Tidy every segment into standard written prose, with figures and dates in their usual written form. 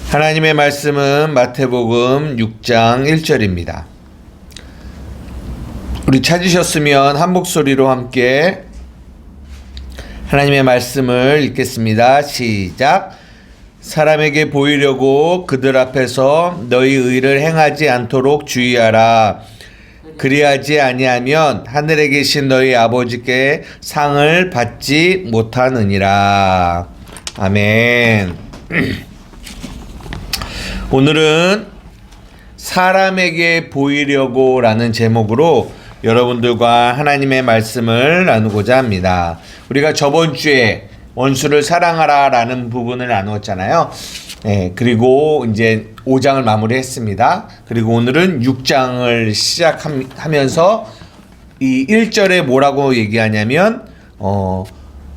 하나님의 말씀은 마태복음 6장 1절입니다. 우리 찾으셨으면 한 목소리로 함께 하나님의 말씀을 읽겠습니다. 시작. 사람에게 보이려고 그들 앞에서 너희 의를 행하지 않도록 주의하라. 그리하지 아니하면 하늘에 계신 너희 아버지께 상을 받지 못하느니라. 아멘. 오늘은 사람에게 보이려고 라는 제목으로 여러분들과 하나님의 말씀을 나누고자 합니다. 우리가 저번 주에 원수를 사랑하라 라는 부분을 나누었잖아요. 그리고 이제 5장을 마무리했습니다. 그리고 오늘은 6장을 시작하면서 이 1절에 뭐라고 얘기하냐면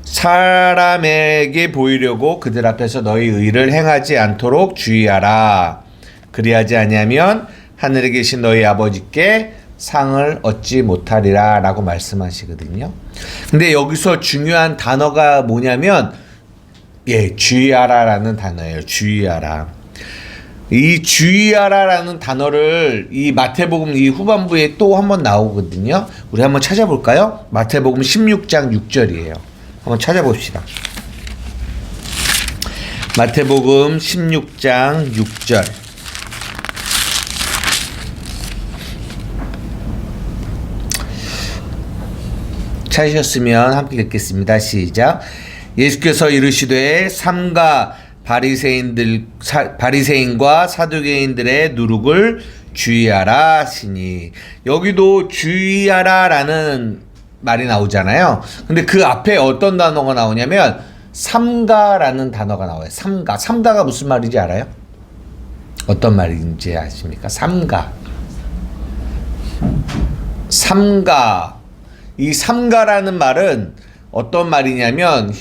사람에게 보이려고 그들 앞에서 너희 의를 행하지 않도록 주의하라. 그리하지 아니하면 하늘에 계신 너희 아버지께 상을 얻지 못하리라 라고 말씀하시거든요. 근데 여기서 중요한 단어가 뭐냐면 주의하라 라는 단어예요. 주의하라. 이 주의하라 라는 단어를 이 마태복음 이 후반부에 또 한번 나오거든요. 우리 한번 찾아볼까요? 마태복음 16장 6절이에요. 한번 찾아봅시다. 마태복음 16장 6절. 찾으셨으면 함께 읽겠습니다. 시작. 예수께서 이르시되 삼가 바리새인과 사두개인들의 누룩을 주의하라 하시니, 여기도 주의하라 라는 말이 나오잖아요. 근데 그 앞에 어떤 단어가 나오냐면 삼가라는 단어가 나와요. 삼가가 무슨 말인지 알아요? 어떤 말인지 아십니까? 삼가. 이 삼가라는 말은 어떤 말이냐면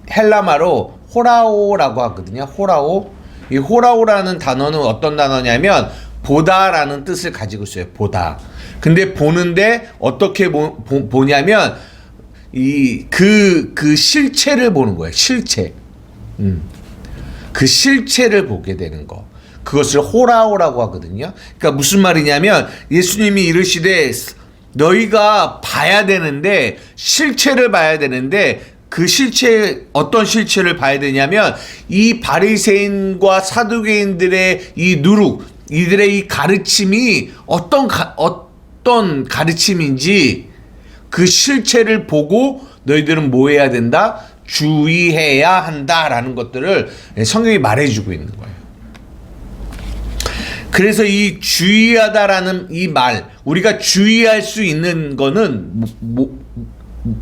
헬라말로 호라오라고 하거든요. 호라오. 이 호라오라는 단어는 어떤 단어냐면 보다라는 뜻을 가지고 있어요. 보다. 근데 보는데 어떻게 보냐면 그 실체를 보는 거예요. 실체. 그 실체를 보게 되는 거. 그것을 호라오라고 하거든요. 그러니까 무슨 말이냐면 예수님이 이르시되 너희가 봐야 되는데 실체를 봐야 되는데 그 실체, 어떤 실체를 봐야 되냐면 이 바리새인과 사두개인들의 이 누룩, 이들의 이 가르침이 어떤 가르침인지 그 실체를 보고 너희들은 뭐 해야 된다? 주의해야 한다라는 것들을 성경이 말해주고 있는 거예요. 그래서 이 주의하다라는 이 말, 우리가 주의할 수 있는 거는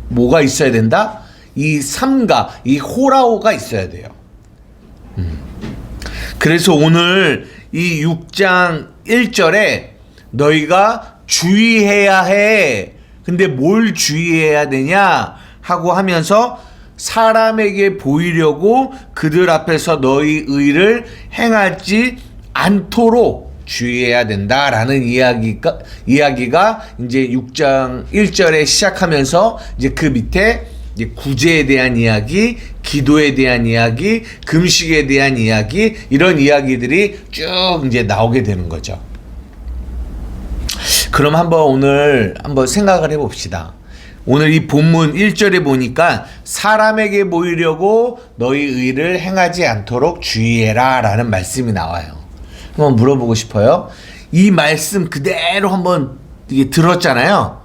뭐가 있어야 된다? 이 삼가, 이 호라오가 있어야 돼요. 그래서 오늘 이 6장 1절에 너희가 주의해야 해. 근데 뭘 주의해야 되냐? 하고 하면서 사람에게 보이려고 그들 앞에서 너희 의를 행하지 않도록 주의해야 된다라는 이야기가 이제 6장 1절에 시작하면서 이제 그 밑에 이제 구제에 대한 이야기, 기도에 대한 이야기, 금식에 대한 이야기, 이런 이야기들이 쭉 이제 나오게 되는 거죠. 그럼 오늘 한번 생각을 해봅시다. 오늘 이 본문 1절에 보니까 사람에게 보이려고 너희 의를 행하지 않도록 주의해라 라는 말씀이 나와요. 한번 물어보고 싶어요. 이 말씀 그대로 한번 들었잖아요.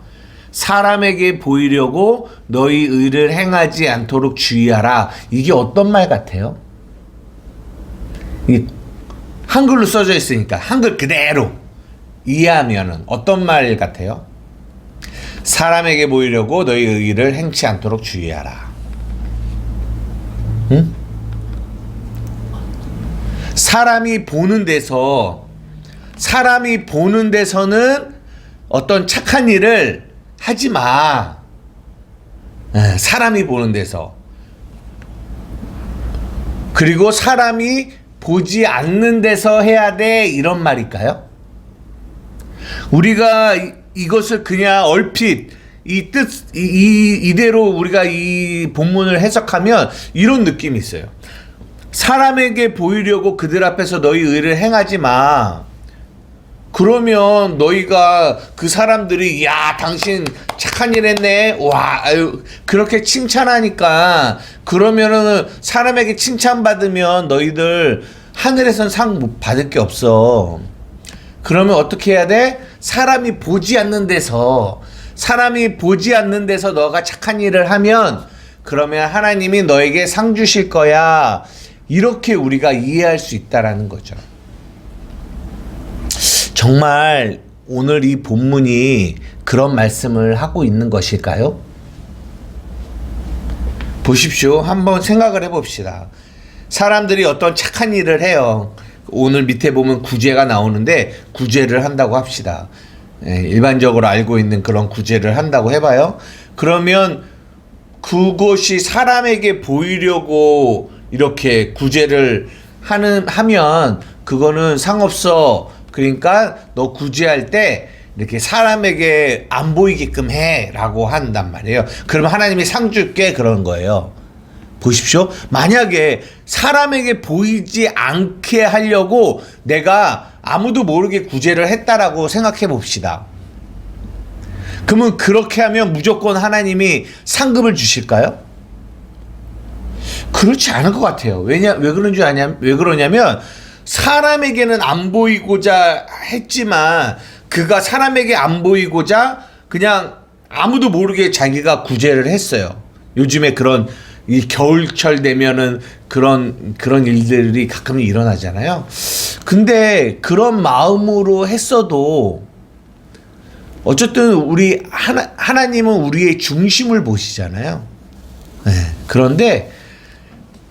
사람에게 보이려고 너희 의를 행하지 않도록 주의하라. 이게 어떤 말 같아요? 한글로 써져 있으니까 한글 그대로 이해하면은 어떤 말 같아요? 사람에게 보이려고 너희 의를 행치 않도록 주의하라. 응? 사람이 보는 데서는 어떤 착한 일을 하지 마. 사람이 보는 데서. 그리고 사람이 보지 않는 데서 해야 돼. 이런 말일까요? 우리가 이것을 그냥 얼핏 이대로 우리가 이 본문을 해석하면 이런 느낌이 있어요. 사람에게 보이려고 그들 앞에서 너희 의를 행하지 마. 그러면 너희가 그 사람들이 야 당신 착한 일 했네 와 아유 그렇게 칭찬하니까 그러면은 사람에게 칭찬받으면 너희들 하늘에선 상 못 받을 게 없어. 그러면 어떻게 해야 돼? 사람이 보지 않는 데서 너가 착한 일을 하면 그러면 하나님이 너에게 상 주실 거야. 이렇게 우리가 이해할 수 있다라는 거죠. 정말 오늘 이 본문이 그런 말씀을 하고 있는 것일까요? 보십시오. 한번 생각을 해봅시다. 사람들이 어떤 착한 일을 해요. 오늘 밑에 보면 구제가 나오는데 구제를 한다고 합시다. 일반적으로 알고 있는 그런 구제를 한다고 해봐요. 그러면 그것이 사람에게 보이려고 이렇게 구제를 하면 그거는 상없어. 그러니까 너 구제할 때 이렇게 사람에게 안 보이게끔 해라고 한단 말이에요. 그러면 하나님이 상 줄게 그런 거예요. 보십시오. 만약에 사람에게 보이지 않게 하려고 내가 아무도 모르게 구제를 했다라고 생각해 봅시다. 그러면 그렇게 하면 무조건 하나님이 상급을 주실까요? 그렇지 않을 것 같아요. 왜 그러냐면 사람에게는 안 보이고자 했지만 그가 사람에게 안 보이고자 그냥 아무도 모르게 자기가 구제를 했어요. 요즘에 그런 이 겨울철 되면은 그런 일들이 가끔 일어나잖아요. 근데 그런 마음으로 했어도 어쨌든 우리 하나님은 우리의 중심을 보시잖아요. 네. 그런데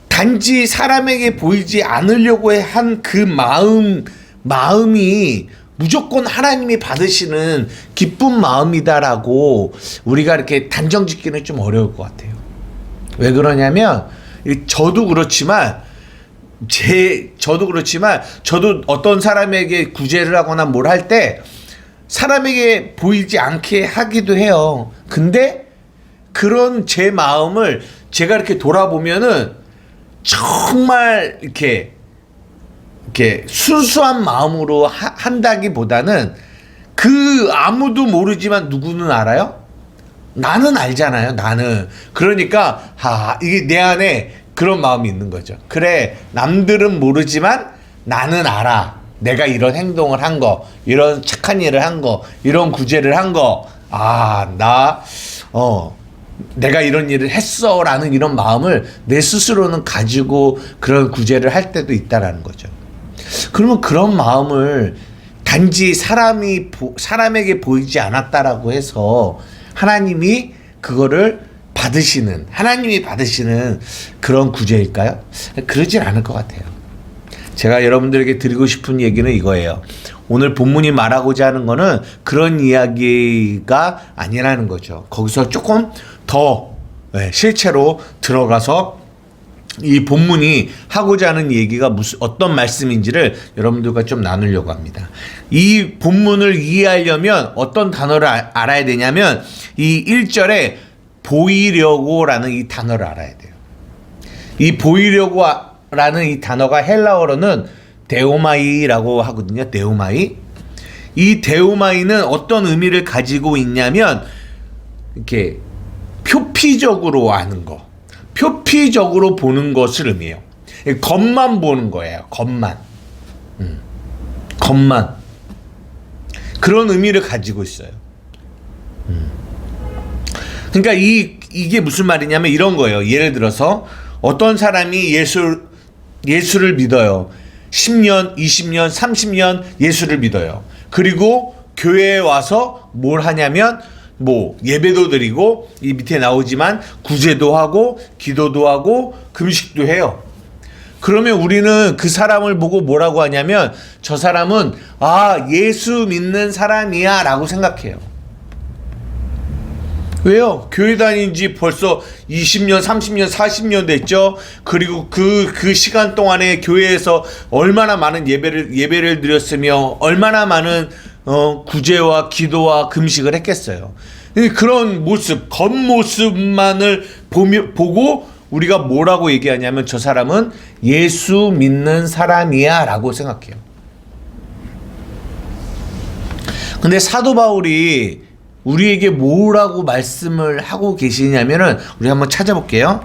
단지 사람에게 보이지 않으려고 한 그 마음이 무조건 하나님이 받으시는 기쁜 마음이다라고 우리가 이렇게 단정 짓기는 좀 어려울 것 같아요. 왜 그러냐면 저도 그렇지만 저도 어떤 사람에게 구제를 하거나 뭘 할 때 사람에게 보이지 않게 하기도 해요. 근데 그런 제 마음을 제가 이렇게 돌아보면은 정말 이렇게 순수한 마음으로 한다기보다는 그 아무도 모르지만 누구는 알아요? 나는 알잖아요. 나는. 그러니까 이게 내 안에 그런 마음이 있는 거죠. 그래, 남들은 모르지만 나는 알아. 내가 이런 행동을 한 거, 이런 착한 일을 한 거, 이런 구제를 한 거, 내가 이런 일을 했어 라는 이런 마음을 내 스스로는 가지고 그런 구제를 할 때도 있다라는 거죠. 그러면 그런 마음을 단지 사람에게 보이지 않았다라고 해서 하나님이 받으시는 그런 구제일까요? 그러진 않을 것 같아요. 제가 여러분들에게 드리고 싶은 얘기는 이거예요. 오늘 본문이 말하고자 하는 거는 그런 이야기가 아니라는 거죠. 거기서 조금 더 실체로 들어가서 이 본문이 하고자 하는 얘기가 어떤 말씀인지를 여러분들과 좀 나누려고 합니다. 이 본문을 이해하려면 어떤 단어를 알아야 되냐면 이 1절에 보이려고라는 이 단어를 알아야 돼요. 이 보이려고라는 이 단어가 헬라어로는 데오마이라고 하거든요. 데오마이. 이 데오마이는 어떤 의미를 가지고 있냐면 이렇게 표피적으로 아는 거, 표피적으로 보는 것을 의미해요. 겉만 보는 거예요. 겉만. 그런 의미를 가지고 있어요. 그러니까 이게 무슨 말이냐면 이런 거예요. 예를 들어서 어떤 사람이 예수를 믿어요. 10년, 20년, 30년 예수를 믿어요. 그리고 교회에 와서 뭘 하냐면 예배도 드리고 이 밑에 나오지만 구제도 하고 기도도 하고 금식도 해요. 그러면 우리는 그 사람을 보고 뭐라고 하냐면 저 사람은 예수 믿는 사람이야 라고 생각해요. 왜요? 교회 다닌 지 벌써 20년, 30년, 40년 됐죠. 그리고 그 시간 동안에 교회에서 얼마나 많은 예배를 드렸으며 얼마나 많은 구제와 기도와 금식을 했겠어요. 그런 모습, 겉모습만을 보고 우리가 뭐라고 얘기하냐면 저 사람은 예수 믿는 사람이야 라고 생각해요. 근데 사도 바울이 우리에게 뭐라고 말씀을 하고 계시냐면은 우리 한번 찾아볼게요.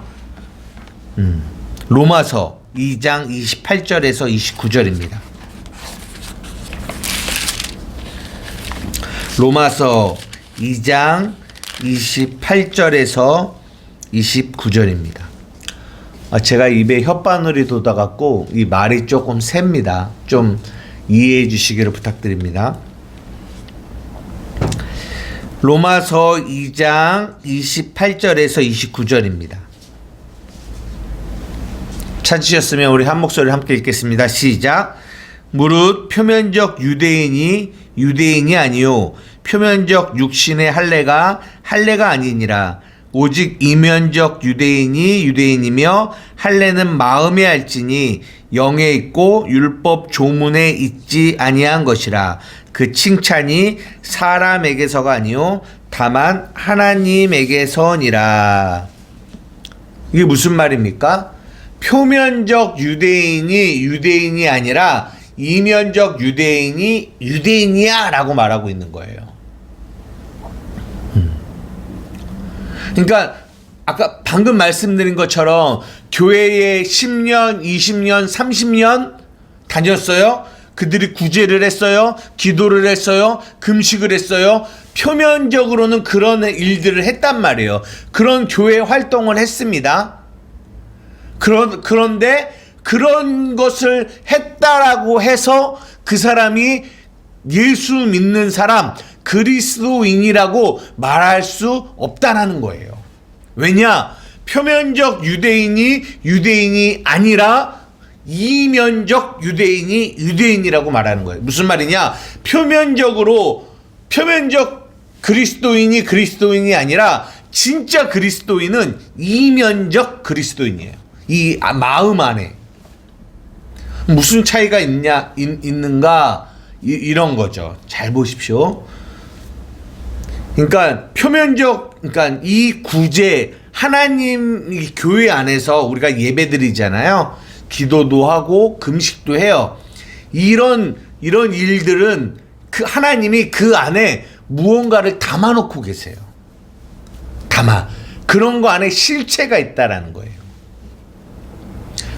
로마서 2장 28절에서 29절입니다. 로마서 2장 28절에서 29절입니다. 제가 입에 혓바늘이 돋아갖고 이 말이 조금 셉니다. 좀 이해해 주시기를 부탁드립니다. 로마서 2장 28절에서 29절입니다. 찾으셨으면 우리 한 목소리 함께 읽겠습니다. 시작. 무릇 표면적 유대인이 유대인이 아니요 표면적 육신의 할례가 할례가 아니니라. 오직 이면적 유대인이 유대인이며 할례는 마음에 할지니 영에 있고 율법 조문에 있지 아니한 것이라. 그 칭찬이 사람에게서가 아니요 다만 하나님에게서니라. 이게 무슨 말입니까? 표면적 유대인이 유대인이 아니라 이면적 유대인이 유대인이야 라고 말하고 있는 거예요. 그러니까 아까 방금 말씀드린 것처럼 교회에 10년, 20년, 30년 다녔어요. 그들이 구제를 했어요. 기도를 했어요. 금식을 했어요. 표면적으로는 그런 일들을 했단 말이에요. 그런 교회 활동을 했습니다. 그런데 그런 것을 했다라고 해서 그 사람이 예수 믿는 사람, 그리스도인이라고 말할 수 없다라는 거예요. 왜냐? 표면적 유대인이 유대인이 아니라 이면적 유대인이 유대인이라고 말하는 거예요. 무슨 말이냐? 표면적 그리스도인이 그리스도인이 아니라 진짜 그리스도인은 이면적 그리스도인이에요. 이 마음 안에 무슨 차이가 있는가 이런 거죠. 잘 보십시오. 그러니까 그러니까 이 구제 하나님 이 교회 안에서 우리가 예배드리잖아요. 기도도 하고 금식도 해요. 이런 일들은 하나님이 그 안에 무언가를 담아놓고 계세요. 그런 거 안에 실체가 있다라는 거예요.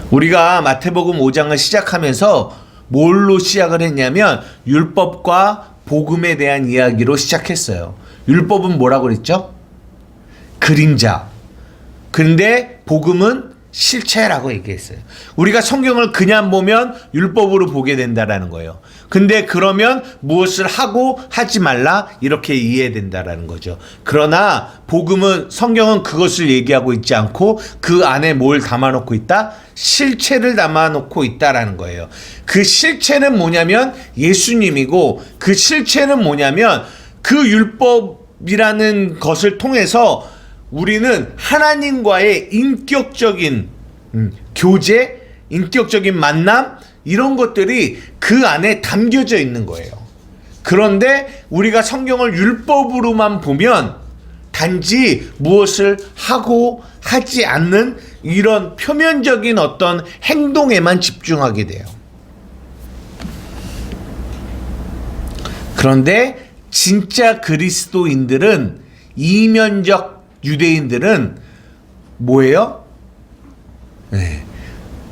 우리가 마태복음 5장을 시작하면서 뭘로 시작을 했냐면 율법과 복음에 대한 이야기로 시작했어요. 율법은 뭐라고 그랬죠? 그림자. 근데 복음은 실체라고 얘기했어요. 우리가 성경을 그냥 보면 율법으로 보게 된다라는 거예요. 근데 그러면 무엇을 하고 하지 말라 이렇게 이해된다라는 거죠. 그러나 성경은 그것을 얘기하고 있지 않고 그 안에 뭘 담아놓고 있다? 실체를 담아놓고 있다라는 거예요. 그 실체는 뭐냐면 예수님이고 그 실체는 뭐냐면 그 율법이라는 것을 통해서 우리는 하나님과의 인격적인 교제, 인격적인 만남 이런 것들이 그 안에 담겨져 있는 거예요. 그런데 우리가 성경을 율법으로만 보면 단지 무엇을 하고 하지 않는 이런 표면적인 어떤 행동에만 집중하게 돼요. 그런데 진짜 그리스도인들은 이면적 유대인들은 뭐예요? 네.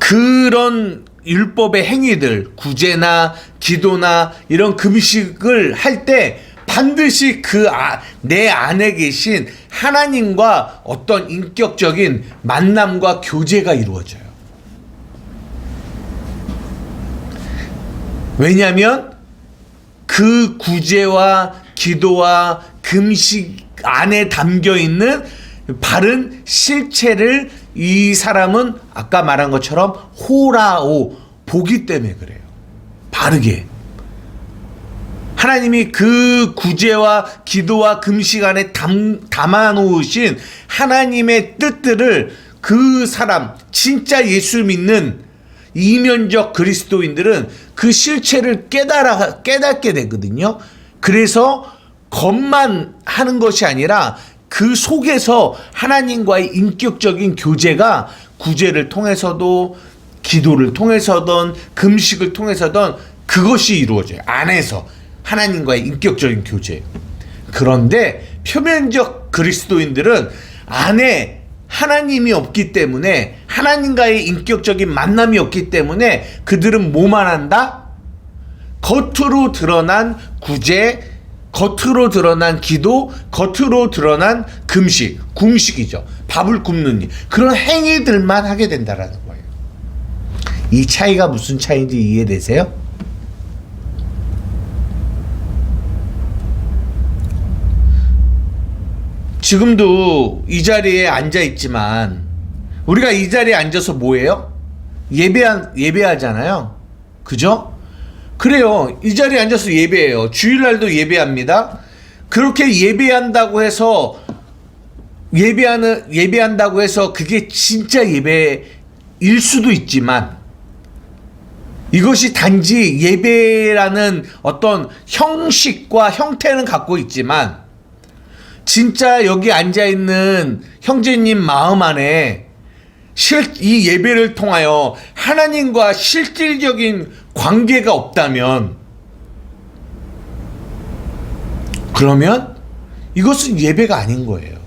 그런 율법의 행위들, 구제나 기도나 이런 금식을 할 때 반드시 내 안에 계신 하나님과 어떤 인격적인 만남과 교제가 이루어져요. 왜냐하면 그 구제와 기도와 금식 안에 담겨 있는 바른 실체를 이 사람은 아까 말한 것처럼 호라오 보기 때문에 그래요. 바르게 하나님이 그 구제와 기도와 금식 안에 담아 놓으신 하나님의 뜻들을 그 사람 진짜 예수 믿는 이면적 그리스도인들은 그 실체를 깨닫게 되거든요. 그래서 겉만 하는 것이 아니라 그 속에서 하나님과의 인격적인 교제가 구제를 통해서도 기도를 통해서든 금식을 통해서든 그것이 이루어져요. 안에서 하나님과의 인격적인 교제. 그런데 표면적 그리스도인들은 안에 하나님이 없기 때문에, 하나님과의 인격적인 만남이 없기 때문에 그들은 뭐만 한다? 겉으로 드러난 구제, 겉으로 드러난 기도, 겉으로 드러난 금식, 궁식이죠. 밥을 굶는 일, 그런 행위들만 하게 된다라는 거예요. 이 차이가 무슨 차이인지 이해되세요? 지금도 이 자리에 앉아 있지만 우리가 이 자리에 앉아서 뭐해요? 예배하잖아요. 그죠? 그래요. 이 자리에 앉아서 예배해요. 주일날도 예배합니다. 그렇게 예배한다고 해서 예배한다고 해서 그게 진짜 예배일 수도 있지만, 이것이 단지 예배라는 어떤 형식과 형태는 갖고 있지만, 진짜 여기 앉아있는 형제님 마음 안에 이 예배를 통하여 하나님과 실질적인 관계가 없다면, 그러면 이것은 예배가 아닌 거예요.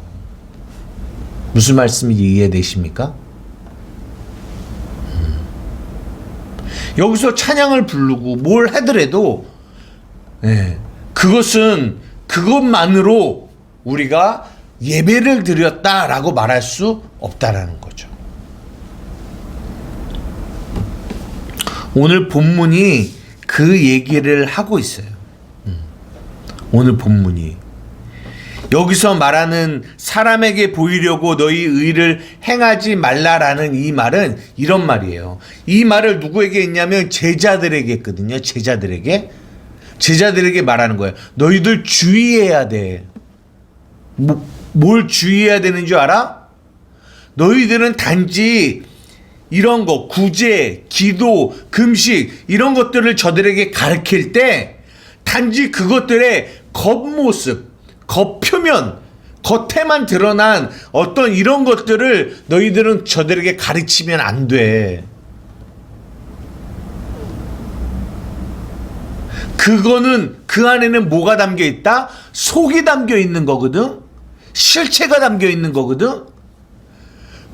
무슨 말씀인지 이해되십니까? 여기서 찬양을 부르고 뭘 하더라도 그것만으로 우리가 예배를 드렸다라고 말할 수 없다라는 거죠. 오늘 본문이 그 얘기를 하고 있어요. 오늘 본문이 여기서 말하는 사람에게 보이려고 너희 의를 행하지 말라라는 이 말은 이런 말이에요. 이 말을 누구에게 했냐면 제자들에게 했거든요. 제자들에게 말하는 거예요. 너희들 주의해야 돼. 뭘 주의해야 되는 줄 알아? 너희들은 단지 이런 거, 구제, 기도, 금식, 이런 것들을 저들에게 가르칠 때 단지 그것들의 겉모습, 겉표면, 겉에만 드러난 어떤 이런 것들을 너희들은 저들에게 가르치면 안 돼. 그거는 그 안에는 뭐가 담겨 있다? 속이 담겨 있는 거거든. 실체가 담겨 있는 거거든.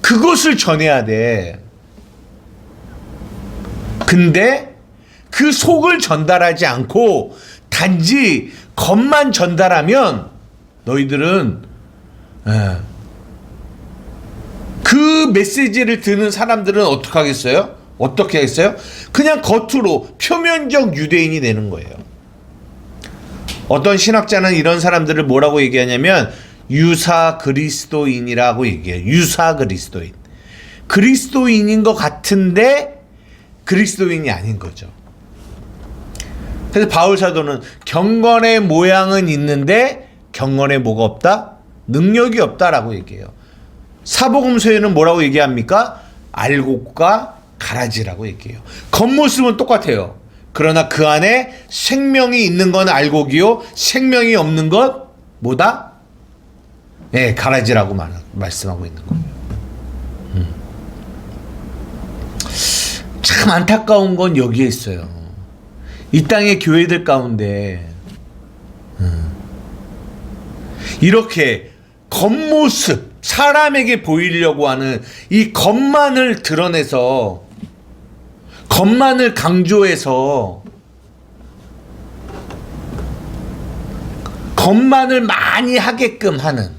그것을 전해야 돼. 근데 그 속을 전달하지 않고 단지 겉만 전달하면 너희들은 그 메시지를 듣는 사람들은 어떻게 하겠어요? 어떻게 하겠어요? 그냥 겉으로 표면적 유대인이 되는 거예요. 어떤 신학자는 이런 사람들을 뭐라고 얘기하냐면 유사 그리스도인이라고 얘기해요. 유사 그리스도인. 그리스도인인 것 같은데 그리스도인이 아닌 거죠. 그래서 바울 사도는 경건의 모양은 있는데 경건에 뭐가 없다? 능력이 없다라고 얘기해요. 사복음서에는 뭐라고 얘기합니까? 알곡과 가라지라고 얘기해요. 겉모습은 똑같아요. 그러나 그 안에 생명이 있는 건 알곡이요, 생명이 없는 것 뭐다? 네, 가라지라고 말씀하고 있는 거예요. 참 안타까운 건 여기에 있어요. 이 땅의 교회들 가운데 이렇게 겉모습, 사람에게 보이려고 하는 이 겉만을 드러내서, 겉만을 강조해서, 겉만을 많이 하게끔 하는,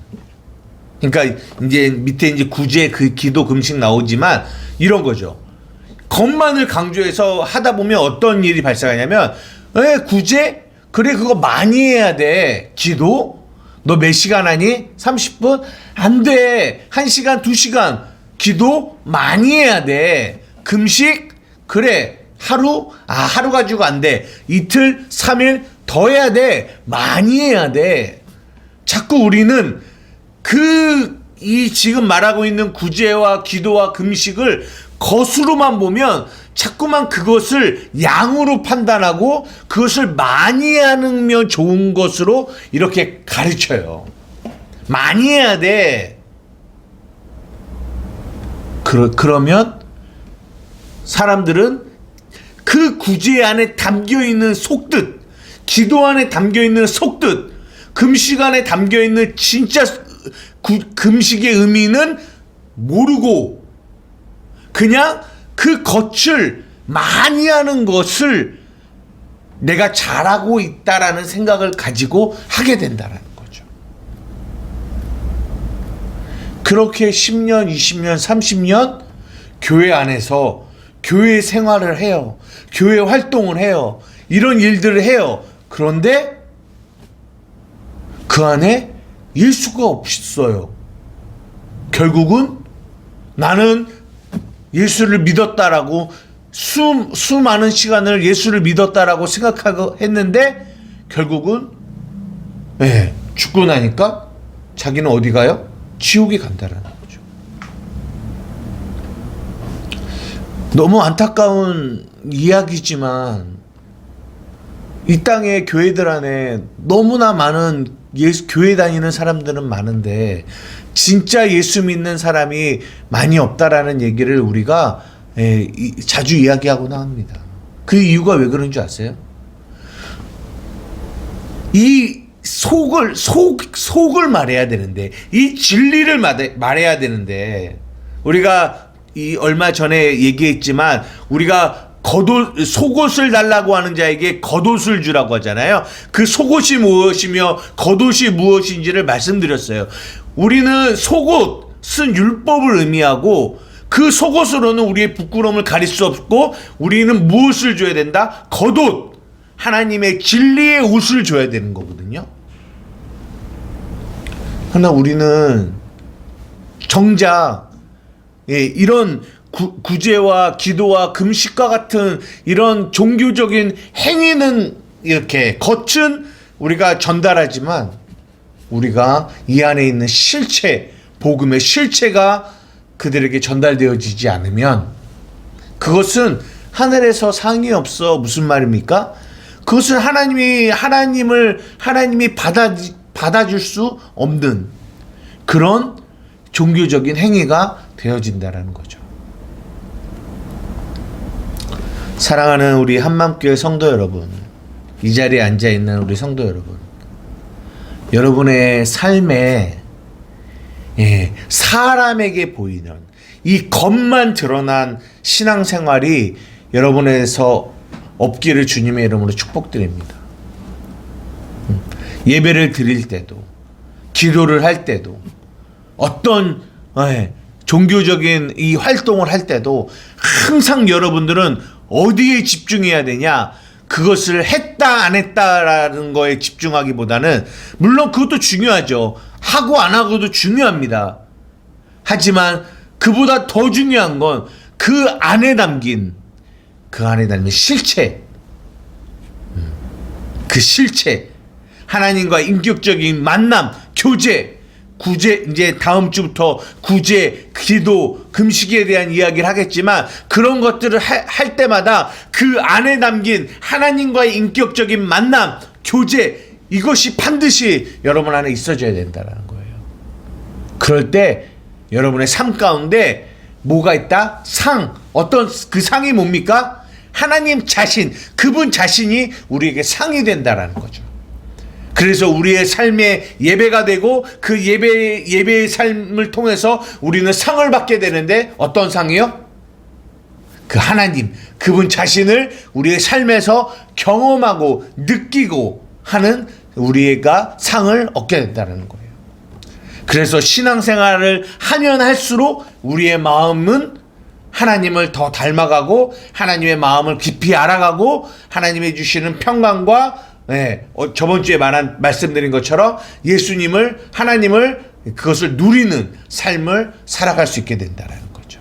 그러니까 이제 밑에 이제 구제, 그 기도, 금식 나오지만 이런 거죠. 겉만을 강조해서 하다 보면 어떤 일이 발생하냐면, 구제? 그래, 그거 많이 해야 돼. 기도? 너 몇 시간 하니? 30분? 안 돼. 1시간, 2시간. 기도? 많이 해야 돼. 금식? 그래. 하루? 하루 가지고 안 돼. 이틀, 3일 더 해야 돼. 많이 해야 돼. 자꾸 우리는 이 지금 말하고 있는 구제와 기도와 금식을 겉으로만 보면 자꾸만 그것을 양으로 판단하고 그것을 많이 하면 좋은 것으로 이렇게 가르쳐요. 많이 해야 돼. 그러면 사람들은 그 구제 안에 담겨있는 속뜻, 기도 안에 담겨있는 속뜻, 금식 안에 담겨있는 진짜 금식의 의미는 모르고 그냥 그 겉을 많이 하는 것을 내가 잘하고 있다라는 생각을 가지고 하게 된다라는 거죠. 그렇게 10년, 20년, 30년 교회 안에서 교회 생활을 해요. 교회 활동을 해요. 이런 일들을 해요. 그런데 그 안에 예수가 없어요. 결국은 나는 예수를 믿었다라고 수많은 시간을 예수를 믿었다라고 생각하고 했는데 결국은 죽고 나니까 자기는 어디 가요? 지옥에 간다라는 거죠. 너무 안타까운 이야기지만 이 땅의 교회들 안에 너무나 많은 교회 다니는 사람들은 많은데 진짜 예수 믿는 사람이 많이 없다라는 얘기를 우리가 자주 이야기하곤 합니다. 그 이유가 왜 그런 줄 아세요? 이 속을 말해야 되는데, 이 진리를 말해야 되는데, 우리가 얼마 전에 얘기했지만 우리가 속옷을 달라고 하는 자에게 겉옷을 주라고 하잖아요. 그 속옷이 무엇이며 겉옷이 무엇인지를 말씀드렸어요. 우리는 속옷은 율법을 의미하고 그 속옷으로는 우리의 부끄러움을 가릴 수 없고 우리는 무엇을 줘야 된다? 겉옷, 하나님의 진리의 옷을 줘야 되는 거거든요. 그러나 우리는 정작 이런 구제와 기도와 금식과 같은 이런 종교적인 행위는 이렇게 겉은 우리가 전달하지만 우리가 이 안에 있는 실체, 복음의 실체가 그들에게 전달되어지지 않으면 그것은 하늘에서 상이 없어. 무슨 말입니까? 그것은 하나님이 받아줄 수 없는 그런 종교적인 행위가 되어진다라는 거죠. 사랑하는 우리 한맘교회 성도 여러분, 이 자리에 앉아있는 우리 성도 여러분, 여러분의 삶에 사람에게 보이는 이 겉만 드러난 신앙생활이 여러분에서 없기를 주님의 이름으로 축복드립니다. 예배를 드릴 때도, 기도를 할 때도, 어떤 종교적인 이 활동을 할 때도 항상 여러분들은 어디에 집중해야 되냐? 그것을 했다 안 했다라는 거에 집중하기보다는, 물론 그것도 중요하죠. 하고 안 하고도 중요합니다. 하지만 그보다 더 중요한 건 그 안에 담긴 실체, 그 실체, 하나님과 인격적인 만남, 교제, 구제, 이제 다음 주부터 구제, 기도, 금식에 대한 이야기를 하겠지만 그런 것들을 할 때마다 그 안에 담긴 하나님과의 인격적인 만남, 교제, 이것이 반드시 여러분 안에 있어져야 된다는 거예요. 그럴 때 여러분의 삶 가운데 뭐가 있다? 어떤 그 상이 뭡니까? 하나님 자신, 그분 자신이 우리에게 상이 된다라는 거죠. 그래서 우리의 삶의 예배가 되고 그 예배의 삶을 통해서 우리는 상을 받게 되는데 어떤 상이요? 그 하나님, 그분 자신을 우리의 삶에서 경험하고 느끼고 하는 우리가 상을 얻게 된다는 거예요. 그래서 신앙생활을 하면 할수록 우리의 마음은 하나님을 더 닮아가고 하나님의 마음을 깊이 알아가고 하나님이 주시는 평강과 저번 주에 말씀드린 것처럼 예수님을, 하나님을, 그것을 누리는 삶을 살아갈 수 있게 된다는 거죠.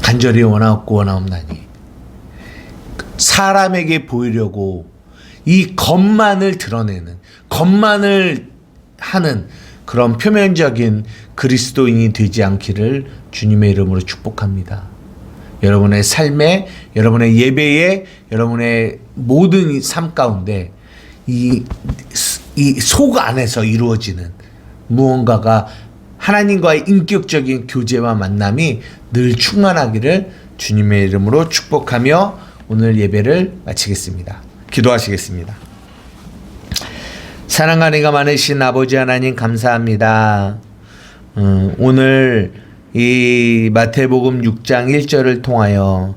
간절히 원하옵나니 사람에게 보이려고 이 겉만을 드러내는, 겉만을 하는 그런 표면적인 그리스도인이 되지 않기를 주님의 이름으로 축복합니다. 여러분의 삶에, 여러분의 예배에, 여러분의 모든 삶 가운데 이 속 안에서 이루어지는 무언가가 하나님과의 인격적인 교제와 만남이 늘 충만하기를 주님의 이름으로 축복하며 오늘 예배를 마치겠습니다. 기도하시겠습니다. 사랑과 은혜가 많으신 아버지 하나님 감사합니다. 오늘 이 마태복음 6장 1절을 통하여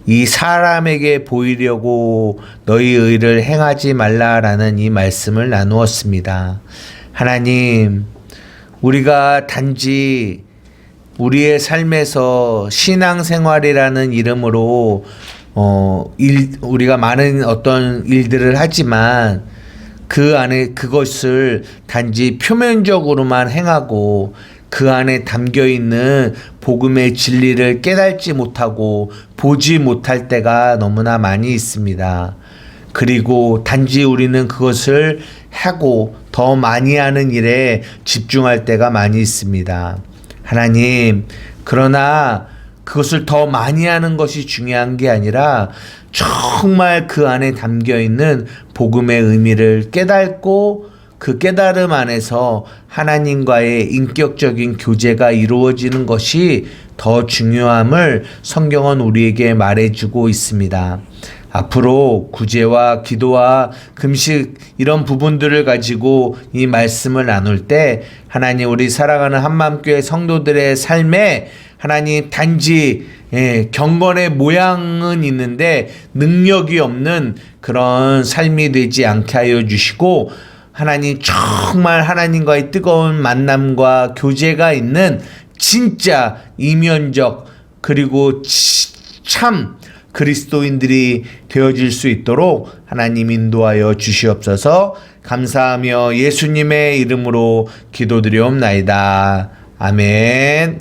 이 사람에게 보이려고 너희 의를 행하지 말라라는 이 말씀을 나누었습니다. 하나님, 우리가 단지 우리의 삶에서 신앙생활이라는 이름으로 우리가 많은 어떤 일들을 하지만 그 안에 그것을 단지 표면적으로만 행하고 그 안에 담겨 있는 복음의 진리를 깨닫지 못하고 보지 못할 때가 너무나 많이 있습니다. 그리고 단지 우리는 그것을 하고 더 많이 하는 일에 집중할 때가 많이 있습니다. 하나님, 그러나 그것을 더 많이 하는 것이 중요한 게 아니라 정말 그 안에 담겨 있는 복음의 의미를 깨닫고 그 깨달음 안에서 하나님과의 인격적인 교제가 이루어지는 것이 더 중요함을 성경은 우리에게 말해주고 있습니다. 앞으로 구제와 기도와 금식 이런 부분들을 가지고 이 말씀을 나눌 때 하나님, 우리 사랑하는 한마음교회 성도들의 삶에 하나님 단지 경건의 모양은 있는데 능력이 없는 그런 삶이 되지 않게 하여 주시고, 하나님 정말 하나님과의 뜨거운 만남과 교제가 있는 진짜 이면적 그리고 참 그리스도인들이 되어질 수 있도록 하나님 인도하여 주시옵소서. 감사하며 예수님의 이름으로 기도드리옵나이다. 아멘.